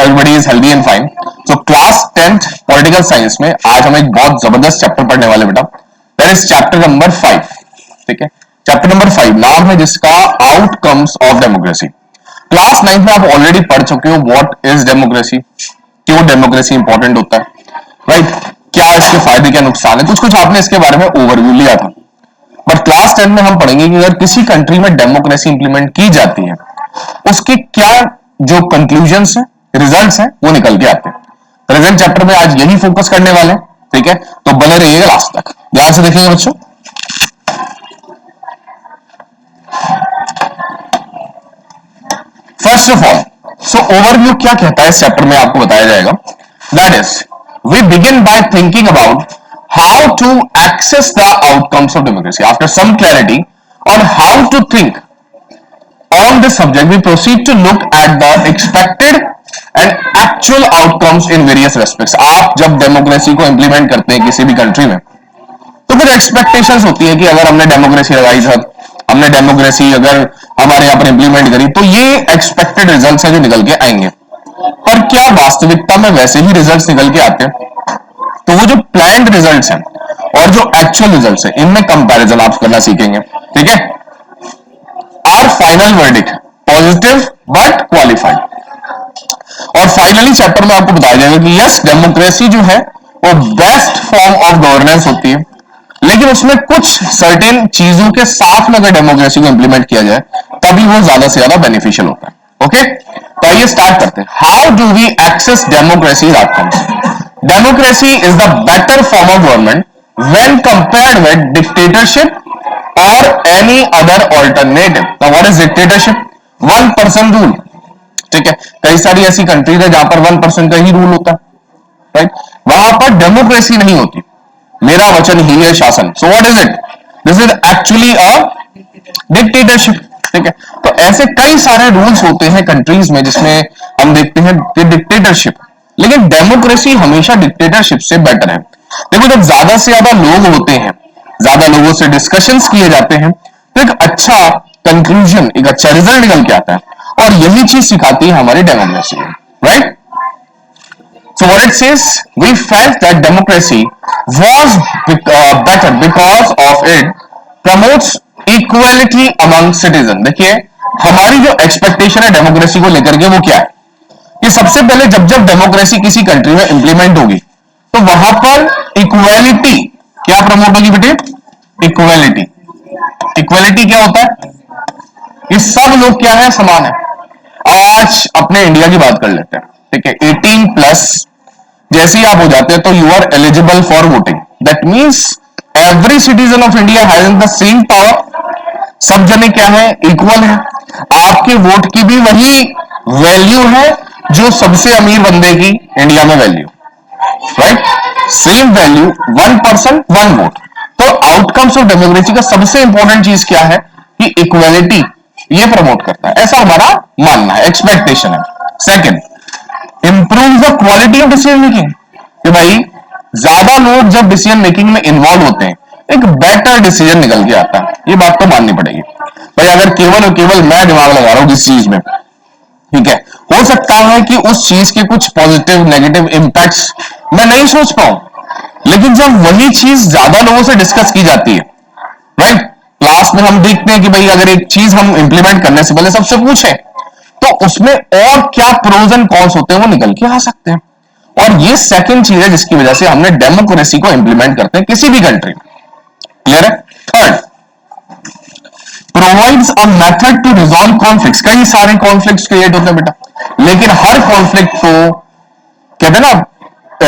everybody is healthy and fine. So class 10th political science में आज हम एक बहुत जबरदस्त चैप्टर पढ़ने वाले बेटा. That is chapter number 5. ठीक है, चैप्टर नंबर 5 नाम है जिसका आउटकम्स ऑफ डेमोक्रेसी. क्लास 9 में आप ऑलरेडी पढ़ चुके हो व्हाट इज डेमोक्रेसी, क्यों डेमोक्रेसी इंपॉर्टेंट होता है, राइट, क्या इसके फायदे क्या नुकसान है, कुछ कुछ आपने इसके बारे में ओवरव्यू लिया था. बट क्लास 10 में हम पढ़ेंगे कि अगर किसी कंट्री में डेमोक्रेसी इंप्लीमेंट की जाती है उसके क्या जो कंक्लूजन्स है, रिजल्ट्स हैं, वो निकल के आते हैं. प्रेजेंट चैप्टर में आज यही फोकस करने वाले हैं. ठीक है, तो बने रहिएगा लास्ट तक, ध्यान से देखेंगे बच्चों. First of all, so overview क्या कहता है इस चैप्टर में आपको बताया जाएगा. That is we begin by thinking about how to access the outcomes of democracy. After some clarity on how to think on this subject we proceed to look at the expected and actual outcomes in various respects. आप जब democracy को implement करते हैं किसी भी country में तो कुछ एक्सपेक्टेशंस होती है कि अगर हमने डेमोक्रेसी लगाई सर, हमने डेमोक्रेसी अगर हमारे यहां पर इंप्लीमेंट करी तो ये एक्सपेक्टेड रिजल्ट्स हैं जो निकल के आएंगे. पर क्या वास्तविकता में वैसे ही रिजल्ट्स निकल के आते हैं? तो वो जो प्लान्ड रिजल्ट्स हैं और जो एक्चुअल रिजल्ट्स हैं इनमें कंपैरिजन आप करना सीखेंगे. ठीक है, our final verdict positive but qualified. और फाइनली चैप्टर में आपको बताया जाएगा कि यस, डेमोक्रेसी जो है वो बेस्ट फॉर्म ऑफ गवर्नेंस होती है, लेकिन उसमें कुछ सर्टेन चीजों के साथ में अगर डेमोक्रेसी को इंप्लीमेंट किया जाए तभी वो ज्यादा से ज्यादा बेनिफिशियल होता है. ओके, तो आइए स्टार्ट करते हैं. How do we access democracy outcomes? Democracy is the better form of government when compared with dictatorship or any other alternative. Now what is dictatorship? One person rule. ठीक है, कई सारी ऐसी कंट्रीज है जहां पर 1% का ही रूल होता है, राइट. वहां पर डेमोक्रेसी नहीं होती, मेरा वचन ही है शासन. So what is it? This is actually a dictatorship. ठीक है, तो ऐसे कई सारे रूल्स होते हैं कंट्रीज में जिसमें हम देखते हैं कि डिक्टेटरशिप, लेकिन डेमोक्रेसी हमेशा डिक्टेटरशिप से बेटर है. देखो, जब ज्यादा से ज्यादा लोग होते हैं, ज्यादा लोगों से डिस्कशंस किए जाते हैं तो एक अच्छा कंक्लूजन, एक अच्छा रिजल्ट निकल के आता है. और यही चीज सिखाती है हमारी democracy, right. So what it says, we felt that democracy was better because of it promotes equality among citizen. देखिए, हमारी जो एक्सपेक्टेशन है डेमोक्रेसी को लेकर के वो क्या है कि सबसे पहले जब जब डेमोक्रेसी किसी कंट्री में इंप्लीमेंट होगी तो वहां पर इक्वालिटी क्या प्रमोट होगी बेटे? इक्वालिटी. इक्वालिटी क्या होता है? ये सब लोग क्या है? समान है. आज अपने इंडिया की बात कर लेते हैं. ठीक है, 18 प्लस जैसे ही आप हो जाते हैं तो you are eligible for voting. That means every citizen of India has the same power. सब जने क्या है? इक्वल है. आपके वोट की भी वही वैल्यू है जो सबसे अमीर बंदे की इंडिया में value, right. Same value, 1% 1 vote. तो आउटकम्स ऑफ डेमोक्रेसी का सबसे इंपॉर्टेंट चीज क्या है कि इक्वालिटी ये प्रमोट करता है, ऐसा हमारा मानना है, एक्सपेक्टेशन है. Second, improve the quality of decision making. कि भाई ज्यादा लोग जब डिसीजन मेकिंग में इन्वॉल्व होते हैं एक बेटर डिसीजन निकल के आता है. ये बात तो माननी पड़ेगी. भाई अगर केवल और केवल मैं दिमाग लगा रहा हूं किस चीज में, ठीक है, हो सकता है कि उस चीज के कुछ पॉजिटिव नेगेटिव इंपैक्ट्स मैं नहीं सोच पाऊं, लेकिन जब वही चीज ज्यादा लोगों से डिस्कस की जाती है, राइट. क्लास में हम देखते हैं कि भाई अगर एक चीज हम इंप्लीमेंट करने से पहले सबसे पूछें तो उसमें और क्या प्रोज एंड कॉन्स होते हैं वो निकल के आ सकते हैं. और ये सेकंड चीज है जिसकी वजह से हमने डेमोक्रेसी को इंप्लीमेंट करते हैं किसी भी कंट्री में. क्लियर है? Third, provides a method to resolve conflicts. कई सारे कॉन्फ्लिक्ट्स क्रिएट होते हैं बेटा, लेकिन हर कॉन्फ्लिक्ट को कहते हैं ना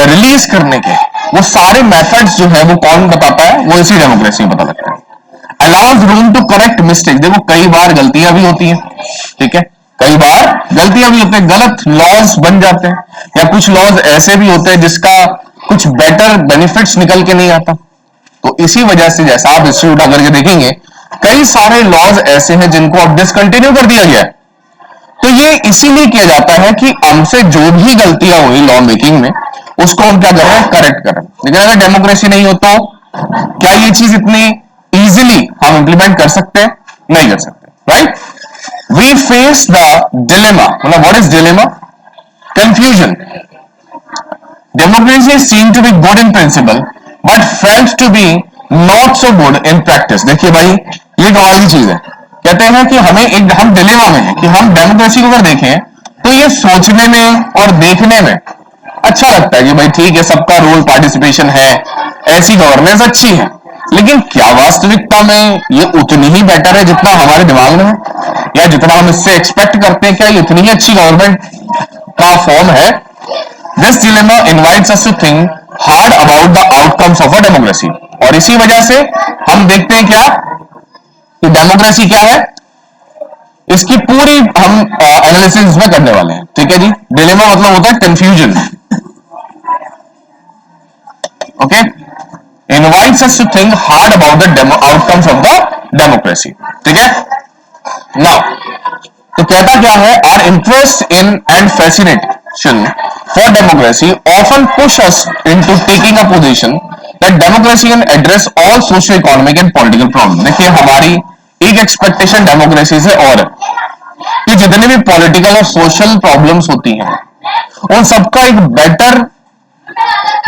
रिलीज करने के वो सारे मेथड्स जो है वो कौन बताता है? वो इसी डेमोक्रेसी में पता लगता है. Allows room to correct mistake. देखो, कई बार गलतियां भी होती हैं. ठीक है, कई बार गलतियां भी होती हैं, गलत लॉज बन जाते हैं, या कुछ लॉज ऐसे भी होते हैं जिसका कुछ बेटर बेनिफिट्स निकल के नहीं आता. तो इसी वजह से जैसा आप हिस्ट्री उठा करके देखेंगे कई सारे लॉज ऐसे हैं जिनको अब डिसकंटिन्यू कर दिया गया है. तो ये इसीलिए किया जाता है कि हमसे जो भी गलतियां हुई लॉ मेकिंग में उसको हम क्या कर रहे हैं? करेक्ट कर रहे हैं. लेकिन अगर डेमोक्रेसी नहीं हो तो क्या ये चीज इतनी इजीली हम इंप्लीमेंट कर सकते हैं? नहीं कर सकते, right. We face the dilemma. मतलब what is dilemma? Confusion, democracy is seen to be good in principle but felt to be not so good in practice. देखिए भाई, ये कमाल की चीज है। कहते हैं कि हम डिलेमा में हैं कि हम डेमोक्रेसी को अगर देखें तो ये सोचने में और देखने में अच्छा लगता है कि भाई ठीक है, सबका रोल पार्टिसिपेशन है, ऐसी गवर्नेंस अच्छी है, लेकिन क्या वास्तविकता में ये उतनी ही बेटर है जितना हमारे दिमाग में है, या जितना हम इससे एक्सपेक्ट करते हैं, क्या ये उतनी ही अच्छी गवर्नमेंट का फॉर्म है? This dilemma invites us to think hard about the outcomes of a democracy. और इसी वजह से हम देखते हैं क्या कि डेमोक्रेसी क्या है, इसकी पूरी हम एनालिसिस इसमें करने वाले हैं। ठीक है जी, डिलेमा मतलब होता है confusion. Okay, invites us to think hard about the outcomes of the democracy. ठीक है, नाउ तो कहता क्या है, our interest in and fascination for democracy often push us into taking a position that democracy can address all social economic and political problem. देखिए, हमारी एक expectation democracy से और कि जितने भी पॉलिटिकल और सोशल प्रॉब्लम्स होती हैं उन सबका एक बेटर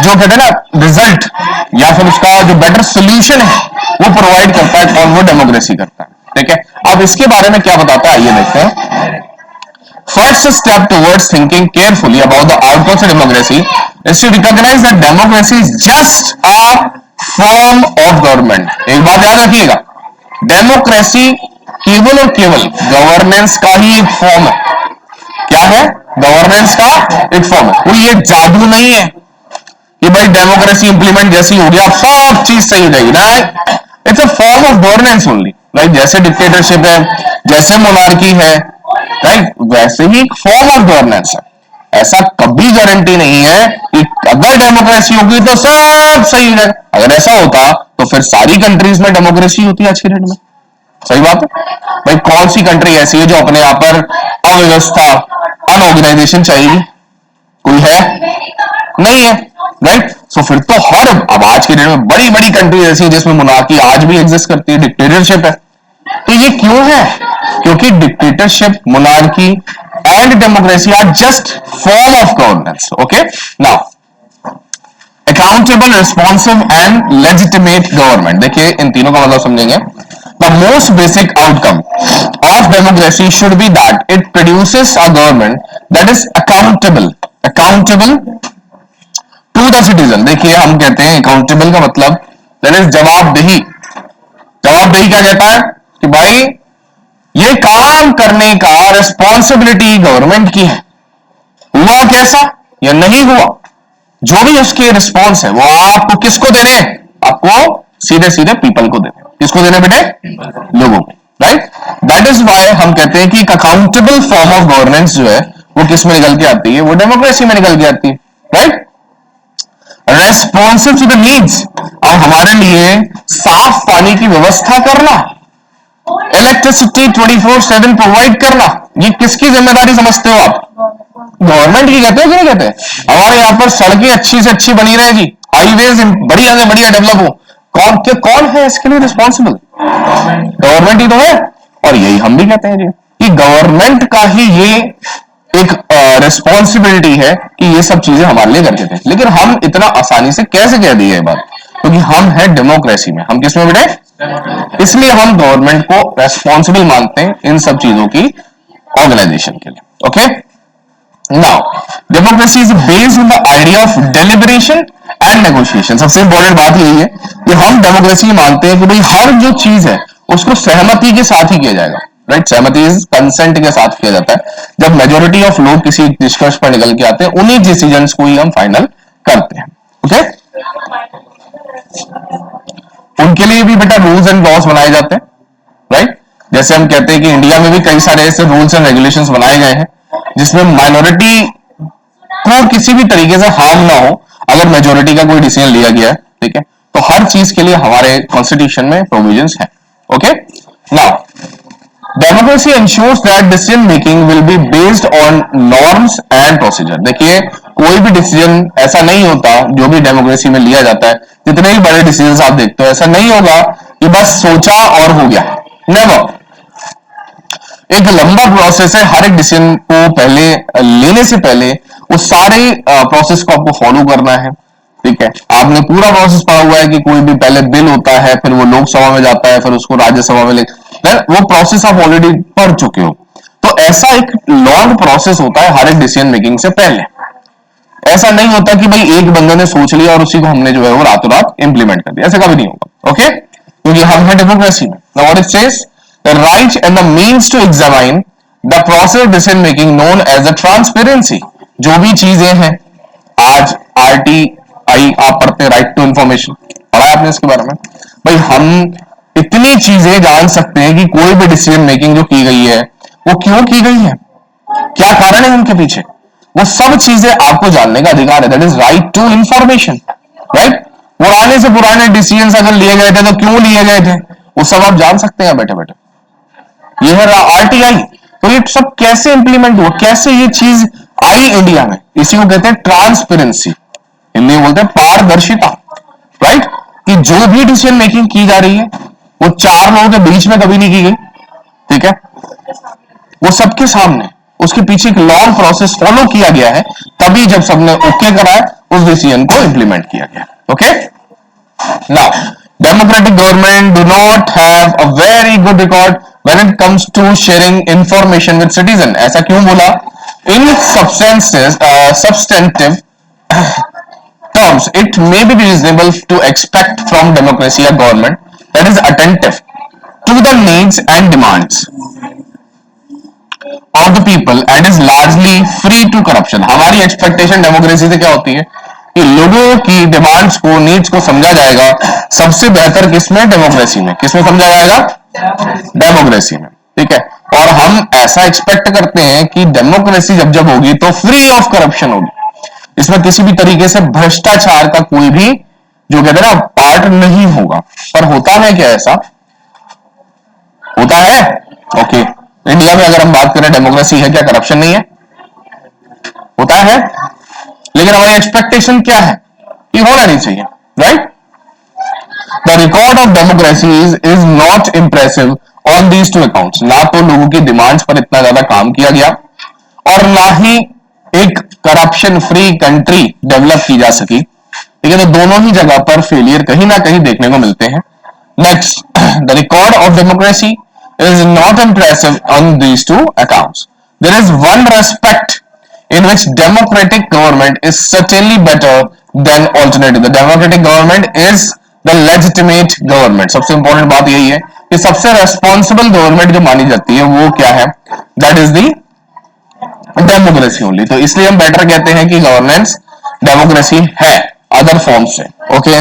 जो कहते हैं ना रिजल्ट, या फिर उसका जो बेटर सोल्यूशन है वो प्रोवाइड करता है, और वो डेमोक्रेसी करता है। ठीक है, अब इसके बारे में क्या बताता है, आइए देखते हैं। First step towards thinking carefully about the outcomes of democracy is to recognise that democracy is just a form of government. एक बात याद रखिएगा, डेमोक्रेसी केवल और केवल गवर्नेंस का ही एक फॉर्म है। क्या है? गवर्नेंस का एक फॉर्म है। कोई ये जादू नहीं है कि भाई डेमोक्रेसी इंप्लीमेंट जैसी हो गया सब चीज सही हो जाएगी ना। It's a form of governance only, right? जैसे डिक्टेटरशिप है, जैसे मोनार्की है, राइट, वैसे ही एक फॉर्म ऑफ गवर्नेंस है। ऐसा कभी गारंटी नहीं है कि अगर डेमोक्रेसी होगी तो सब सही है। अगर ऐसा होता तो फिर सारी कंट्रीज में डेमोक्रेसी होती है आज की डेट में। सही बात है भाई, कौन सी कंट्री ऐसी है जो अपने यहां पर अव्यवस्था, अनऑर्गेनाइजेशन चाहिए? कोई है? नहीं है, राइट? सो फिर तो अब आज के डेट में बड़ी बड़ी कंट्री ऐसी है जिसमें मोनार्की आज भी एग्जिस्ट करती है, डिक्टेटरशिप है। तो ये क्यों है? क्योंकि dictatorship, monarchy and democracy are just form of governance. Okay, now accountable, responsive and legitimate government. देखिए, इन तीनों का मतलब समझेंगे। The most basic outcome of democracy should be that it produces a government that is accountable to the citizen। देखिए, हम कहते हैं accountable का मतलब that is जवाबदेही। जवाबदेही क्या कहता है कि भाई ये काम करने का रिस्पॉन्सिबिलिटी गवर्नमेंट की है। हुआ कैसा या नहीं हुआ, जो भी उसके रिस्पॉन्स है वो आपको किसको देने हैं? आपको सीधे सीधे पीपल को देने। किसको देने बेटे? लोगों को, राइट? दैट इज वाई हम कहते हैं कि एक अकाउंटेबल फॉर्म ऑफ गवर्नेंस जो है वो किस में निकल के आती है? वो डेमोक्रेसी में निकल के आती है, right? Responsive to the needs, अब हमारे लिए साफ पानी की व्यवस्था करना, इलेक्ट्रिसिटी 24/7 प्रोवाइड करना, ये किसकी जिम्मेदारी समझते हो आप? गवर्नमेंट की कहते हो कि नहीं कहते? हमारे यहां पर सड़कें अच्छी से अच्छी बनी रहेगी, हाईवेज बढ़िया से बढ़िया डेवलप हो, कौन है इसके लिए रिस्पॉन्सिबल? गवर्नमेंट ही तो है। और यही हम भी कहते हैं जी कि गवर्नमेंट का ही ये एक रिस्पॉन्सिबिलिटी है कि ये सब चीजें हमारे लिए करके थे। लेकिन हम इतना आसानी से कैसे कह दिए ये बात? क्योंकि हम है डेमोक्रेसी में। हम किसमें बेटे? इसलिए हम गवर्नमेंट को रेस्पॉन्सिबल मानते हैं इन सब चीजों की ऑर्गेनाइजेशन के लिए। Okay, now democracy is based on the idea of deliberation and negotiation. सबसे इंपॉर्टेंट बात यही है कि हम डेमोक्रेसी मानते हैं कि भाई हर जो चीज है उसको सहमति के साथ ही किया जाएगा, राइट? सहमति कंसेंट के साथ किया जाता है। जब मेजोरिटी ऑफ लोग किसी निष्कर्ष पर निकल के आते हैं उन्हीं डिसीजंस को ही हम फाइनल करते हैं। ओके, उनके लिए भी बेटा रूल्स एंड लॉज बनाए जाते हैं, राइट? जैसे हम कहते हैं कि इंडिया में भी कई सारे ऐसे रूल्स एंड रेगुलेशंस बनाए गए हैं जिसमें माइनॉरिटी को किसी भी तरीके से हार्म ना हो अगर मेजोरिटी का कोई डिसीजन लिया गया है। ठीक है, तो हर चीज के लिए हमारे कॉन्स्टिट्यूशन में प्रोविजंस हैं। Okay, now democracy ensures that decision making will be based on norms and procedure. देखिए, कोई भी डिसीजन ऐसा नहीं होता जो भी डेमोक्रेसी में लिया जाता है, जितने भी बड़े डिसीजन आप देखते हो, ऐसा नहीं होगा कि बस सोचा और हो गया। नेवर। एक लंबा प्रोसेस है। हर एक डिसीजन को लेने से पहले उस सारे प्रोसेस को आपको फॉलो करना है। ठीक है, आपने पूरा प्रोसेस पढ़ा हुआ है कि कोई भी पहले बिल होता है, फिर वो लोकसभा में जाता है, फिर उसको राज्यसभा में ले, वो प्रोसेस आप ऑलरेडी पढ़ चुके हो। तो ऐसा एक लॉन्ग प्रोसेस होता है हर एक डिसीजन मेकिंग से पहले। ऐसा नहीं होता कि भाई एक बंदे ने सोच लिया और उसी को हमने जो है वो रातों रात इंप्लीमेंट कर दिया, ऐसा कभी नहीं होगा। ओके, क्योंकि हम है डेमोक्रेसी में। Now what it says, the right and the means to examine the process of decision making known as a transparency. जो भी चीजें हैं, आज RTI आप पढ़ते हैं, राइट टू इंफॉर्मेशन, पढ़ा है आपने इसके बारे में? भाई हम इतनी चीजें जान सकते हैं कि कोई भी डिसीजन मेकिंग जो की गई है वो क्यों की गई है, क्या कारण है उनके पीछे, वो सब चीजें आपको जानने का अधिकार है। That is right to information, right. पुराने से पुराने डिसीजन अगर लिए गए थे तो क्यों लिए गए थे, वो सब आप जान सकते हैं बैठे बैठे। ये है RTI। तो ये सब कैसे इंप्लीमेंट हुआ, कैसे ये चीज आई इंडिया में, इसी को कहते हैं ट्रांसपेरेंसी, हिंदी में बोलते हैं पारदर्शिता, राइट। कि जो भी डिसीजन मेकिंग की जा रही है वो चार लोगों के बीच में कभी नहीं की गई, ठीक है, वो सबके सामने, उसके पीछे एक लॉन्ग प्रोसेस फॉलो किया गया है, तभी जब सबने ओके कराया उस डिसीजन को इंप्लीमेंट किया गया। Okay, now democratic government do not have a very good record when it comes to sharing information with citizen. ऐसा क्यों बोला? In substantive terms, it may be reasonable to expect from democracy a government that is attentive to the needs and demands of the people and is largely free to corruption। हमारी expectation democracy से क्या होती है कि लोगों की demands को, needs को समझा जाएगा सबसे बेहतर किसमें? डेमोक्रेसी में। किसमें समझा जाएगा? डेमोक्रेसी में, ठीक है। और हम ऐसा एक्सपेक्ट करते हैं कि डेमोक्रेसी जब जब होगी तो फ्री ऑफ करप्शन होगी, इसमें किसी भी तरीके से भ्रष्टाचार का कोई भी, जो कहते हैं ना, पार्ट नहीं होगा। पर होता है क्या ऐसा? होता है? ओके, इंडिया में अगर हम बात करें डेमोक्रेसी है क्या, करप्शन नहीं है? होता है, लेकिन हमारी एक्सपेक्टेशन क्या है कि होना नहीं चाहिए, right. The record of democracy is not impressive on these two accounts. ना तो लोगों की डिमांड्स पर इतना ज्यादा काम किया गया और ना ही एक करप्शन फ्री कंट्री डेवलप की जा सकी, लेकिन तो दोनों ही जगह पर फेलियर कहीं ना कहीं देखने को मिलते हैं। Next, the record of democracy is not impressive on these two accounts. There is one respect in which democratic government is certainly better than alternative. The democratic government is the legitimate government. सबसे important बात यही है कि सबसे responsible government जो मानी जाती है वो क्या है? That is the democracy only. तो इसलिए हम बेटर कहते हैं कि गवर्नेंस डेमोक्रेसी है अदर फॉर्म से। Okay,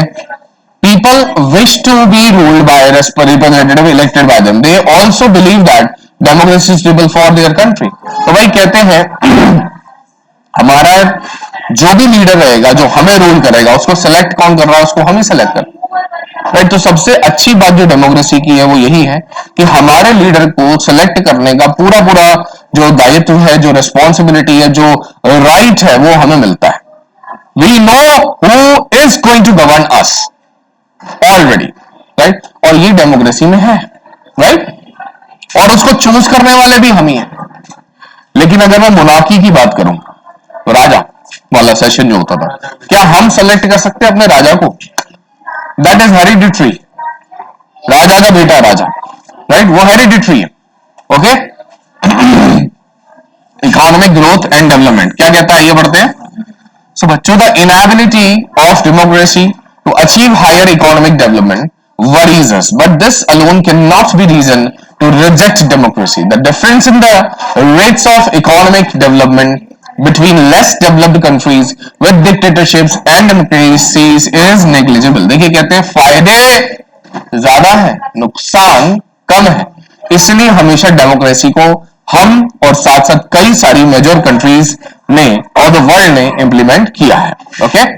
people wish to be ruled by representative elected by them, they also believe that democracy is suitable for their country. तो भाई कहते हैं हमारा जो भी लीडर रहेगा, जो हमें रूल करेगा, उसको सेलेक्ट कौन कर रहा है? उसको हम ही सेलेक्ट कर, राइट। तो सबसे अच्छी बात जो डेमोक्रेसी की है वो यही है कि हमारे लीडर को सेलेक्ट करने का पूरा पूरा जो दायित्व है, जो रिस्पॉन्सिबिलिटी है, जो राइट है, वो हमें मिलता है। We know who is going to govern us already, right. और ये डेमोक्रेसी में है, राइट। और उसको चूज करने वाले भी हम ही हैं। लेकिन अगर मैं मोनार्की की बात करूं, राजा वाला सेशन जो होता था, क्या हम सेलेक्ट कर सकते हैं अपने राजा को? That is hereditary. राजा का बेटा राजा, राइट, वो हेरिडिटरी है। Okay, economic growth and development क्या कहता है, ये पढ़ते हैं। सो बच्चों, the inability of democracy to achieve higher economic development worries us, but this alone cannot be reason to reject democracy. The difference in the rates of economic development between less developed countries with dictatorships and democracies is negligible. देखिए, कहते हैं फायदे ज्यादा है, नुकसान कम है, इसलिए हमेशा डेमोक्रेसी को हम और साथ साथ कई सारी मेजर कंट्रीज ने और द वर्ल्ड ने इंप्लीमेंट किया है। Okay,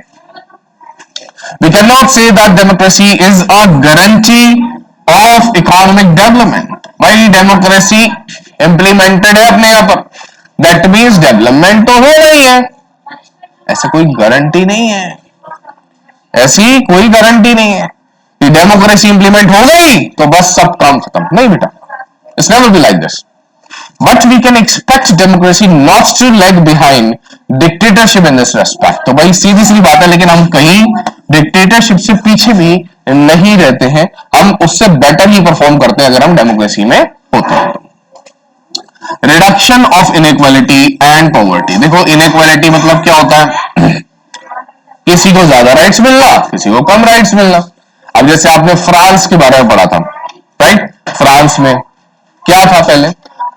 we cannot say that democracy is a guarantee of economic development। भाई डेमोक्रेसी इंप्लीमेंटेड है अपने यहां पर, दैट मीन्स डेवलपमेंट तो हो रही है, ऐसे कोई गारंटी नहीं है, ऐसी कोई गारंटी नहीं है कि डेमोक्रेसी इंप्लीमेंट हो गई तो बस सब काम खत्म। नहीं बेटा, it's never be like this. But we can expect democracy not to lag behind dictatorship in this respect. तो भाई सीधी सी बात है, लेकिन हम कहीं डिक्टेटरशिप से पीछे भी नहीं रहते हैं, हम उससे बेटर ही परफॉर्म करते हैं अगर हम डेमोक्रेसी में होते हैं। Reduction of inequality and poverty. देखो इनइक्वालिटी मतलब क्या होता है, किसी को ज्यादा राइट्स मिलना, किसी को कम राइट्स मिलना। अब जैसे आपने फ्रांस के बारे में पढ़ा था, राइट? फ्रांस में क्या था, पहले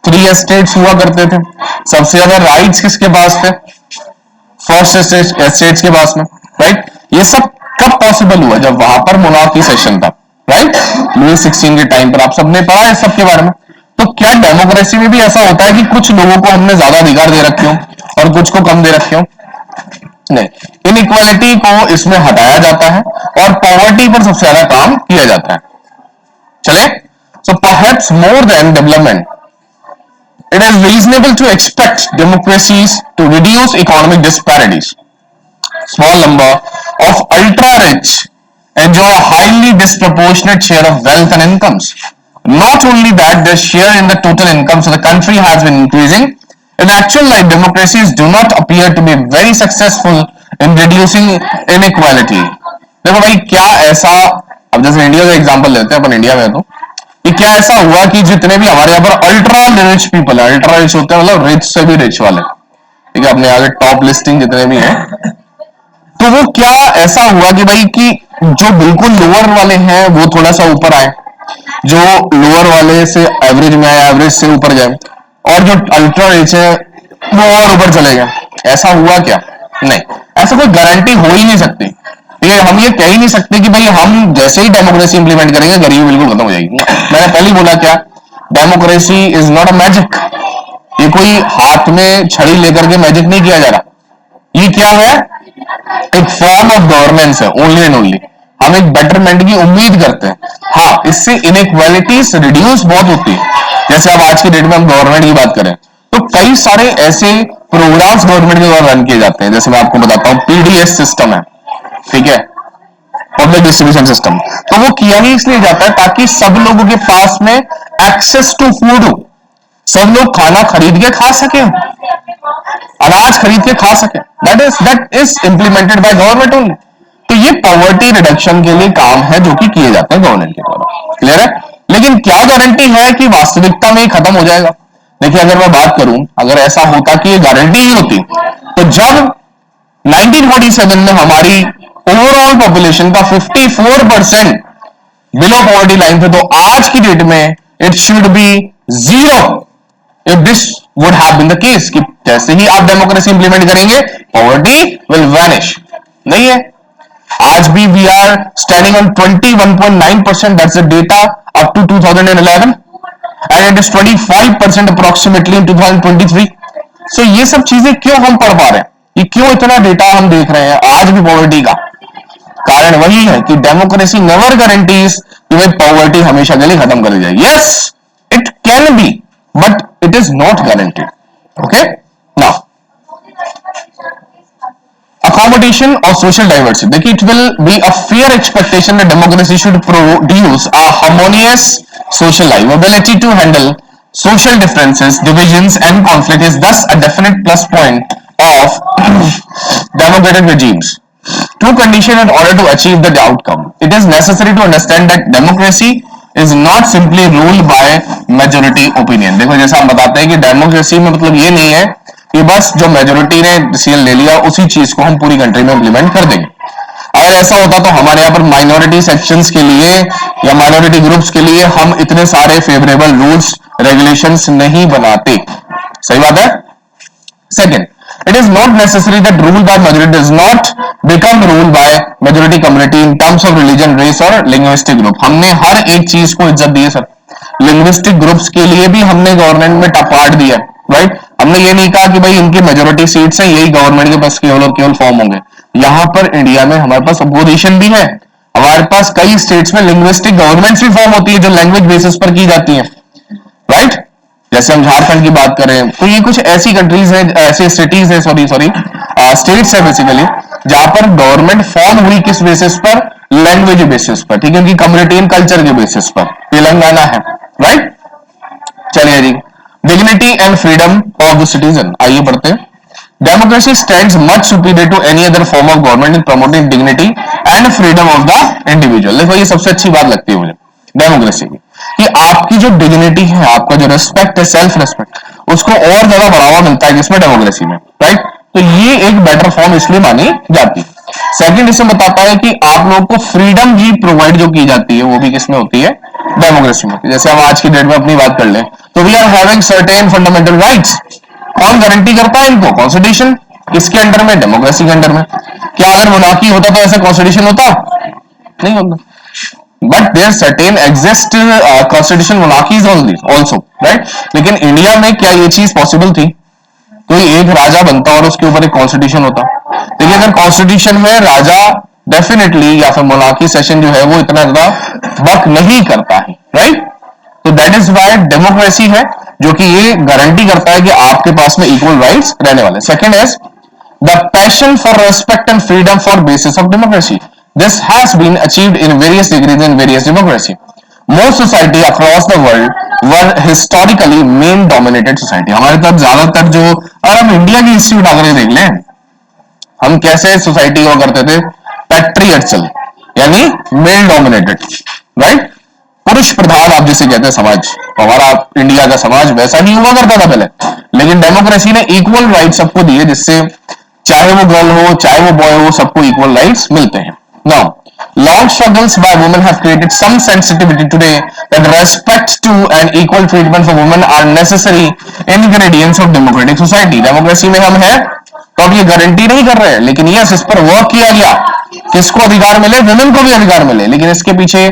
3 एस्टेट्स हुआ करते थे। सबसे ज्यादा राइट्स किसके पास थे? फर्स्ट एस्टेट्स के पास में, राइट? ये सब कब पॉसिबल हुआ? जब वहां पर मोनार्की सेशन था, राइट? लुई 16 के टाइम पर। आप सबने पढ़ा है सब के बारे में। तो क्या डेमोक्रेसी में भी ऐसा होता है कि कुछ लोगों को हमने ज्यादा अधिकार दे रखे हो और कुछ को कम दे रखे हो? नहीं, इनइक्वालिटी को इसमें हटाया जाता है और पॉवर्टी पर सबसे ज्यादा काम किया जाता है। चले, so perhaps more than development, it is reasonable to expect democracies to reduce economic disparities. Small number of ultra-rich enjoy a highly disproportionate share of wealth and incomes. Not only that, their share in the total incomes of the country has been increasing. In actual life, democracies do not appear to be very successful in reducing inequality. देखो भाई, क्या ऐसा, अब जैसे India का example लेते हैं अपन, India में तो कि क्या ऐसा हुआ कि जितने भी हमारे यहाँ पर अल्ट्रा रिच पीपल है, अल्ट्रा रिच होते हैं मतलब रिच से भी रिच वाले, ठीक है, अपने आगे टॉप लिस्टिंग जितने भी हैं, तो वो क्या ऐसा हुआ कि भाई कि जो बिल्कुल लोअर वाले हैं वो थोड़ा सा ऊपर आए, जो लोअर वाले से एवरेज में आए एवरेज से ऊपर जाए, और जो अल्ट्रा रिच है वो और ऊपर चले गए? ऐसा हुआ क्या? नहीं, ऐसा कोई गारंटी हो ही नहीं सकती। ठीक है, हम ये कह ही नहीं सकते कि भाई हम जैसे ही डेमोक्रेसी इंप्लीमेंट करेंगे गरीबी बिल्कुल खत्म हो जाएगी। मैंने पहले ही बोला, क्या democracy is not a magic. ये कोई हाथ में छड़ी लेकर के मैजिक नहीं किया जा रहा। ये क्या है? एक फॉर्म ऑफ गवर्नेंस है, ओनली एंड ओनली। हम एक बेटरमेंट की उम्मीद करते हैं। हाँ, इससे इनइक्वालिटीज रिड्यूस बहुत होती है। जैसे अब आज की डेट में हम गवर्नमेंट की बात करें तो कई सारे ऐसे प्रोग्राम्स गवर्नमेंट के द्वारा रन किए जाते हैं। जैसे मैं आपको बताता हूं, पीडीएस सिस्टम है, ठीक है, पब्लिक डिस्ट्रीब्यूशन सिस्टम। तो वो किया ही इसलिए जाता है ताकि सब लोगों के पास में एक्सेस टू फूड हो, सब लोग खाना खरीद के खा सके, अनाज खरीद के खा सके। That is implemented by government only. तो ये पॉवर्टी रिडक्शन के लिए काम है जो कि किए जाते हैं गवर्नमेंट के द्वारा। क्लियर है? लेकिन क्या गारंटी है कि वास्तविकता में खत्म हो जाएगा? देखिए, अगर मैं बात करूं, अगर ऐसा होता कि ये गारंटी ही होती, तो जब 1947 में हमारी ओवरऑल पॉपुलेशन का 54% बिलो पॉवर्टी लाइन थे, तो आज की डेट में it should be 0 if this would have been the case कि जैसे ही आप डेमोक्रेसी इंप्लीमेंट करेंगे पॉवर्टी विल वैनिश। नहीं है, आज भी we are standing on 21.9%, that's the data up to 2011 and it is 25% approximately in 2023। So ये सब चीजें क्यों हम पढ़ पा रहे हैं, ये क्यों इतना डेटा हम देख रहे हैं आज भी पॉवर्टी का? कारण वही है कि डेमोक्रेसी नेवर गारंटीज कि भाई पॉवर्टी हमेशा के लिए खत्म कर दी जाएगी। Yes, it can be, but it is not guaranteed. Okay, now accommodation of social diversity. देखिए, it will be a fair expectation that democracy should produce a harmonious social life. Ability to handle social differences, divisions, and conflict is thus a definite plus point of democratic regimes. Two conditions in order to achieve the outcome. It is necessary to understand that democracy is not simply ruled by majority opinion. देखो, जैसा हम बताते हैं कि democracy में मतलब ये नहीं है कि बस जो मेजोरिटी ने डिसीजन ले लिया उसी चीज को हम पूरी कंट्री में इंप्लीमेंट कर देंगे। अगर ऐसा होता तो हमारे यहाँ पर माइनॉरिटी सेक्शंस के लिए या माइनॉरिटी ग्रुप्स के लिए हम इतने सारे फेवरेबल रूल्स रेगुलेशंस नहीं बनाते। सही बात है। Second, it is not necessary that rule by majority does not become rule by majority community in terms of religion, race और linguistic group. हमने हर एक चीज को इज्जत दी है सर। लिंग्विस्टिक ग्रुप्स के लिए भी हमने गवर्नमेंट में टपाट दिया, राइट? हमने ये नहीं कहा कि भाई इनकी मेजोरिटी सीट्स हैं, यही गवर्नमेंट के पास केवल और केवल फॉर्म होंगे। यहां पर इंडिया में हमारे पास अपोजिशन भी है। हमारे पास कई स्टेट्स में लिंग्विस्टिक गवर्नमेंट्स भी फॉर्म होती है जो लैंग्वेज बेसिस पर की जाती है, राइट? जैसे हम झारखंड की बात करें तो ये कुछ ऐसी कंट्रीज हैं, ऐसे सिटीज है, सॉरी स्टेट्स है बेसिकली, जहां पर गवर्नमेंट फॉर्म हुई किस बेसिस पर? लैंग्वेज बेसिस पर, ठीक है, उनकी कम्युनिटी एंड कल्चर के बेसिस पर। तेलंगाना है, राइट? चलिए जी, dignity and freedom of the citizen. आइए पढ़ते हैं। Democracy stands much superior to any other form of government in promoting dignity and freedom of the individual. देखो ये सबसे अच्छी बात लगती है मुझे डेमोक्रेसी की, कि आपकी जो डिग्निटी है, आपका जो रिस्पेक्ट है, सेल्फ रिस्पेक्ट, उसको और ज्यादा बढ़ावा मिलता है जिसमें डेमोक्रेसी में, राइट। तो ये एक बेटर फॉर्म इसलिए मानी जाती है। सेकंड इसमें बताता है कि आप लोगों को फ्रीडम भी प्रोवाइड जो की जाती है वो भी किसमें होती है, डेमोक्रेसी में। जैसे हम आज की डेट में अपनी बात कर लें तो we are having certain fundamental rights. कौन गारंटी करता है इनको? कॉन्स्टिट्यूशन। किसके अंडर में? डेमोक्रेसी के अंडर में। क्या अगर मोनार्की होता तो ऐसा कॉन्स्टिट्यूशन होता? नहीं होता। But there certain exist constitution monarchies also, right. लेकिन इंडिया में क्या ये चीज पॉसिबल थी? कोई एक राजा बनता और उसके ऊपर एक कॉन्स्टिट्यूशन होता। देखिए अगर कॉन्स्टिट्यूशन में राजा डेफिनेटली या फिर मोनार्की सेशन जो है वो इतना ज्यादा वर्क नहीं करता है, राइट। तो दैट इज वाई डेमोक्रेसी है जो कि ये गारंटी करता है कि आपके पास में इक्वल राइट्स रहने वाले। Second is the passion for respect and freedom for basis of democracy. This has been achieved in various degrees in various democracy. Most society across the world were historically men dominated society. हमारे तरफ ज्यादातर जो, और हम India की history उठाकर के देख लें, हम कैसे सोसाइटी हुआ करते थे, पैट्रियर्चल यानी मेल डोमिनेटेड, राइट। पुरुष प्रधान आप जिसे कहते हैं समाज, हमारा इंडिया का समाज वैसा ही हुआ करता था पहले। लेकिन डेमोक्रेसी ने इक्वल राइट सबको दिए, जिससे चाहे वो गर्ल हो चाहे वो बॉय हो, सबको इक्वल राइट्स मिलते हैं। Now long struggles by women have created some sensitivity today that respect to and equal treatment for women are necessary ingredients of democratic society। Democracy में हम हैं तो अब ये गारंटी नहीं कर रहे हैं, लेकिन यस इस पर वर्क किया गया, किसको अधिकार मिले, वुमेन को भी अधिकार मिले। लेकिन इसके पीछे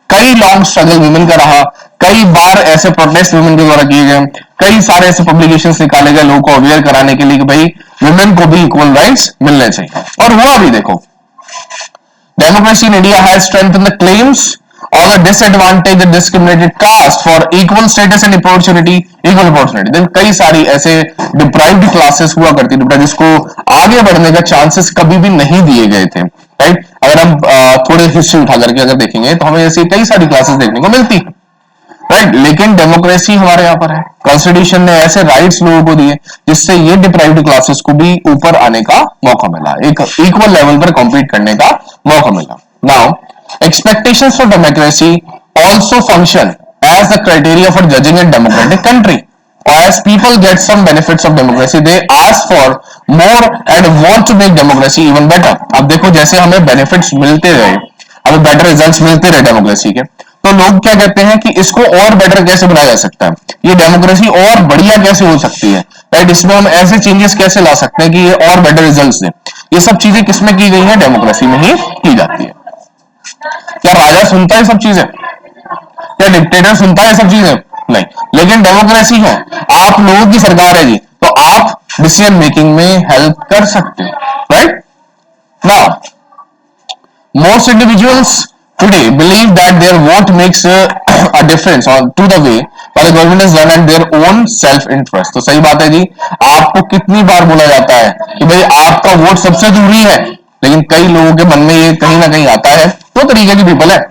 कई लॉन्ग स्ट्रगल वुमेन का रहा, कई बार ऐसे प्रोटेस्ट वुमेन के द्वारा किए गए, कई सारे ऐसे पब्लिकेशंस निकाले गए लोगों को अवेयर कराने के लिए कि भाई वुमेन को भी इक्वल राइट्स मिलने चाहिए, और हुआ भी। देखो democracy in India has strengthened the claims of the disadvantaged and discriminated caste for equal status and opportunity, equal opportunity। देखो कई सारी ऐसे डिप्राइव्ड क्लासेस हुआ करती थी जिसको आगे बढ़ने का चांसेस कभी भी नहीं दिए गए थे, राइट। अगर हम थोड़े हिस्ट्री उठा करके अगर देखेंगे तो हमें ऐसी कई सारी क्लासेस देखने को मिलती है, राइट। लेकिन डेमोक्रेसी हमारे यहाँ पर है, कॉन्स्टिट्यूशन ने ऐसे राइट्स लोगों को दिए जिससे ये डिप्राइव्ड क्लासेस को भी ऊपर आने का मौका मिला, एक इक्वल लेवल पर कॉम्पीट करने का मौका मिला। Now expectations for democracy also function as the criteria for judging a democratic country. As people get some benefits of democracy, they ask for more and want to make democracy even better। अब देखो जैसे हमें benefits मिलते रहे, हमें better results मिलते रहे democracy के, तो लोग क्या कहते हैं कि इसको और बेटर कैसे बनाया जा सकता है, ये डेमोक्रेसी और बढ़िया कैसे हो सकती है, राइट। इसमें हम ऐसे चेंजेस कैसे ला सकते हैं कि ये और बेटर रिजल्ट्स दें। ये सब चीजें किसमें की गई है? डेमोक्रेसी में ही की जाती है। क्या राजा सुनता है सब चीजें? क्या डिक्टेटर सुनता है सब चीजें? नहीं। लेकिन डेमोक्रेसी है, आप लोगों की सरकार है जी, तो आप डिसीजन मेकिंग में हेल्प कर सकते हो, right. Now most individuals today believe that their vote makes a difference or to the way by the government is run and their own self interest। तो सही बात है जी, आपको कितनी बार बोला जाता है कि भाई आपका वोट सबसे जरूरी है, लेकिन कई लोगों के मन में ये कहीं ना कहीं आता है। दो तरीके की पीपल है,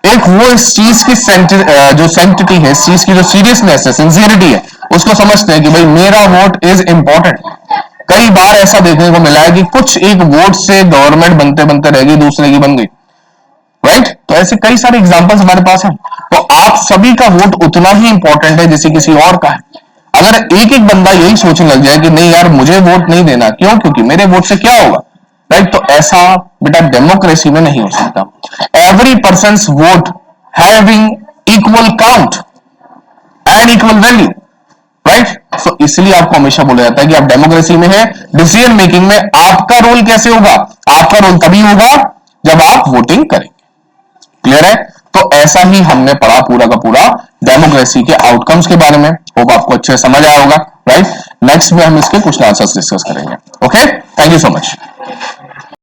एक वो इस चीज की जो सेंसिटिविटी है, इस चीज की जो सीरियसनेस है, सिंसियरिटी है, उसको समझते हैं कि भाई मेरा वोट इज इंपॉर्टेंट। कई बार ऐसा देखने को मिला है कि कुछ एक वोट से गवर्नमेंट बनते बनते रह गई, दूसरे की बन गई, राइट। तो ऐसे कई सारे एग्जांपल्स हमारे पास हैं। तो आप सभी का वोट उतना ही इंपॉर्टेंट है जैसे किसी और का है। अगर एक एक बंदा यही सोचने लग जाए कि नहीं यार मुझे वोट नहीं देना, क्यों? क्योंकि मेरे वोट से क्या होगा, राइट। तो ऐसा बेटा डेमोक्रेसी में नहीं हो सकता। Every person vote having equal count and equal value, right. So इसलिए आपको हमेशा बोला जाता है कि आप डेमोक्रेसी में है, डिसीजन मेकिंग में आपका रोल कैसे होगा? आपका रोल तभी होगा जब आप वोटिंग करेंगे। क्लियर है? तो ऐसा ही हमने पढ़ा पूरा का पूरा डेमोक्रेसी के आउटकम्स के बारे में। होप आपको अच्छे समझ आया होगा, राइट। नेक्स्ट में हम इसके क्वेश्चन आंसर्स डिस्कस करेंगे। Okay, thank you so much.